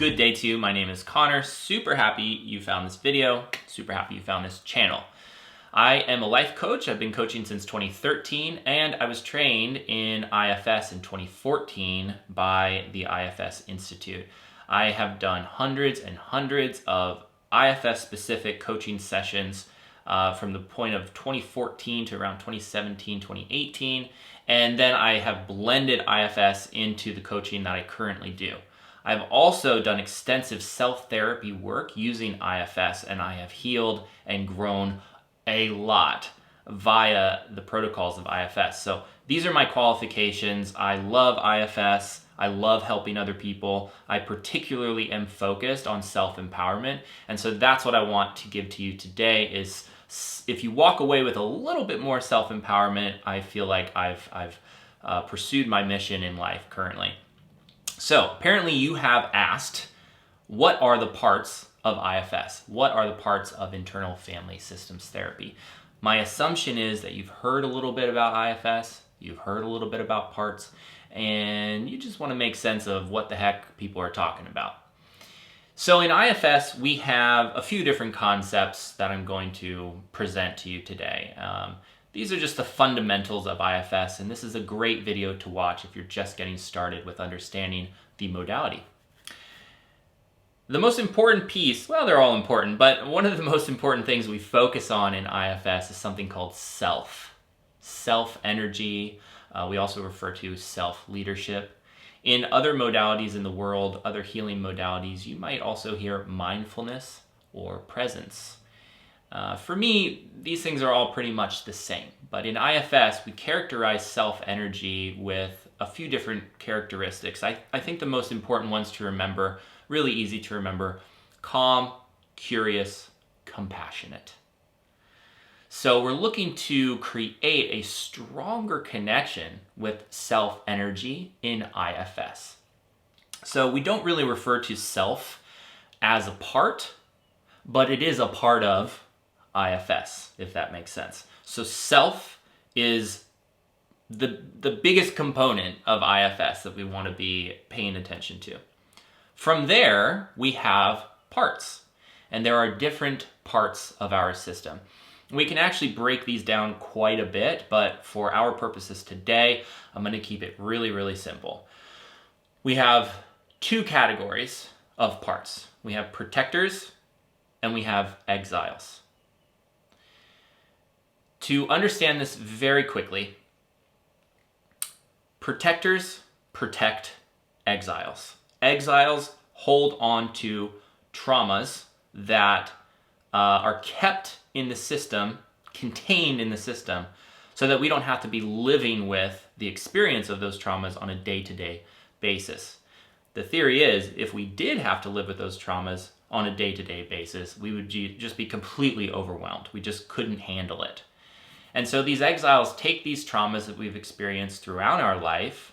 Good day to you. My name is Connor. Super happy you found this video. Super happy you found this channel. I am a life coach. I've been coaching since 2013, and I was trained in IFS in 2014 by the IFS Institute. I have done hundreds and hundreds of IFS-specific coaching sessions from the point of 2014 to around 2017, 2018, and then I have blended IFS into the coaching that I currently do. I've also done extensive self-therapy work using IFS, and I have healed and grown a lot via the protocols of IFS. So these are my qualifications. I love IFS. I love helping other people. I particularly am focused on self-empowerment. And so that's what I want to give to you today is if you walk away with a little bit more self-empowerment, I feel like I've pursued my mission in life currently. So apparently you have asked, what are the parts of IFS? What are the parts of internal family systems therapy? My assumption is that you've heard a little bit about IFS, you've heard a little bit about parts, and you just want to make sense of what the heck people are talking about. So in IFS, we have a few different concepts that I'm going to present to you today. These are just the fundamentals of IFS, and this is a great video to watch if you're just getting started with understanding the modality. The most important piece, well, they're all important, but one of the most important things we focus on in IFS is something called self. Self-energy, we also refer to self-leadership. In other modalities in the world, other healing modalities, you might also hear mindfulness or presence. For me, these things are all pretty much the same, but in IFS, we characterize self-energy with a few different characteristics. I think the most important ones to remember, really easy to remember: calm, curious, compassionate. So we're looking to create a stronger connection with self-energy in IFS. So we don't really refer to self as a part, but it is a part of IFS, if that makes sense. So self is the biggest component of IFS that we want to be paying attention to. From there, we have parts, and there are different parts of our system. We can actually break these down quite a bit, but for our purposes today, I'm going to keep it really, really simple. We have two categories of parts. We have protectors and we have exiles. To understand this very quickly, protectors protect exiles. Exiles hold on to traumas that are kept in the system, contained in the system, so that we don't have to be living with the experience of those traumas on a day-to-day basis. The theory is, if we did have to live with those traumas on a day-to-day basis, we would just be completely overwhelmed. We just couldn't handle it. And so these exiles take these traumas that we've experienced throughout our life.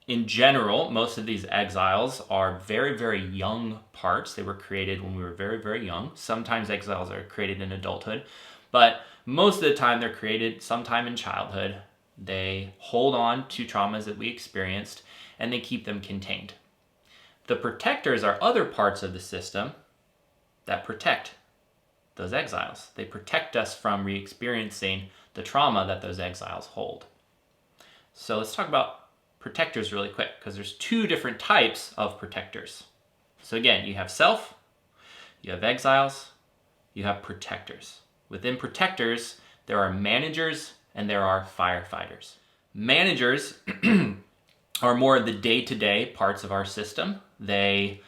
In general, most of these exiles are very, very young parts. They were created when we were very, very young. Sometimes exiles are created in adulthood, but most of the time they're created sometime in childhood. They hold on to traumas that we experienced, and they keep them contained. The protectors are other parts of the system that protect those exiles. They protect us from re-experiencing the trauma that those exiles hold. So let's talk about protectors really quick, because there's two different types of protectors. So again, you have self, you have exiles, you have protectors. Within protectors, there are managers and there are firefighters. Managers are more of the day-to-day parts of our system. They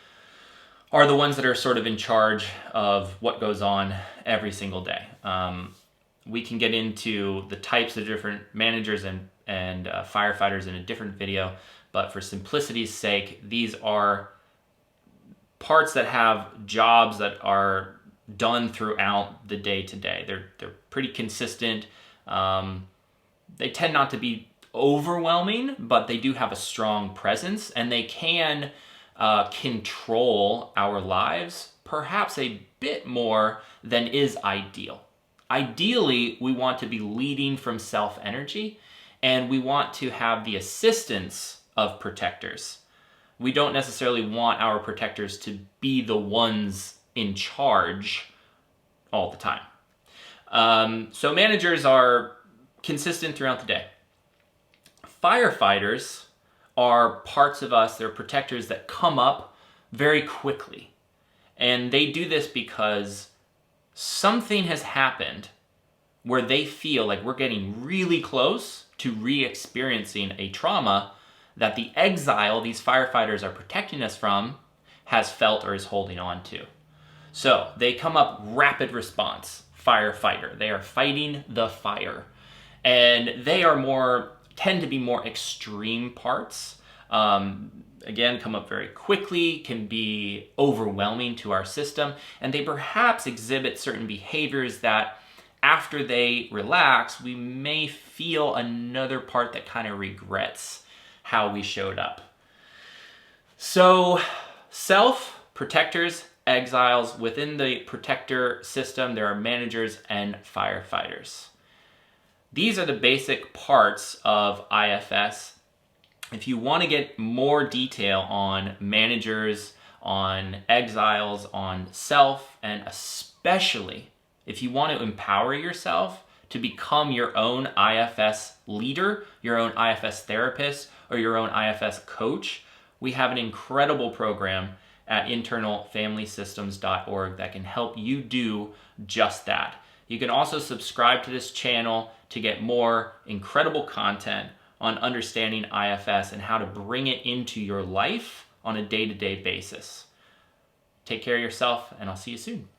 are the ones that are sort of in charge of what goes on every single day. We can get into the types of different managers and firefighters in a different video, but for simplicity's sake, these are parts that have jobs that are done throughout the day-to-day. They're pretty consistent. They tend not to be overwhelming, but they do have a strong presence, and they can control our lives perhaps a bit more than is ideal. Ideally, we want to be leading from self-energy, and we want to have the assistance of protectors. we don't necessarily want our protectors to be the ones in charge all the time. So managers are consistent throughout the day. Firefighters are parts of us, they're protectors that come up very quickly. And they do this because something has happened where they feel like we're getting really close to re-experiencing a trauma that the exile these firefighters are protecting us from has felt or is holding on to. So they come up rapid response, firefighter. They are fighting the fire. And they are tend to be more extreme parts. Again, come up very quickly, can be overwhelming to our system, and they perhaps exhibit certain behaviors that after they relax, we may feel another part that kind of regrets how we showed up. So self, protectors, exiles. Within the protector system, there are managers and firefighters. These are the basic parts of IFS. If you want to get more detail on managers, on exiles, on self, and especially if you want to empower yourself to become your own IFS leader, your own IFS therapist, or your own IFS coach, we have an incredible program at internalfamilysystems.org that can help you do just that. You can also subscribe to this channel to get more incredible content on understanding IFS and how to bring it into your life on a day-to-day basis. Take care of yourself, and I'll see you soon.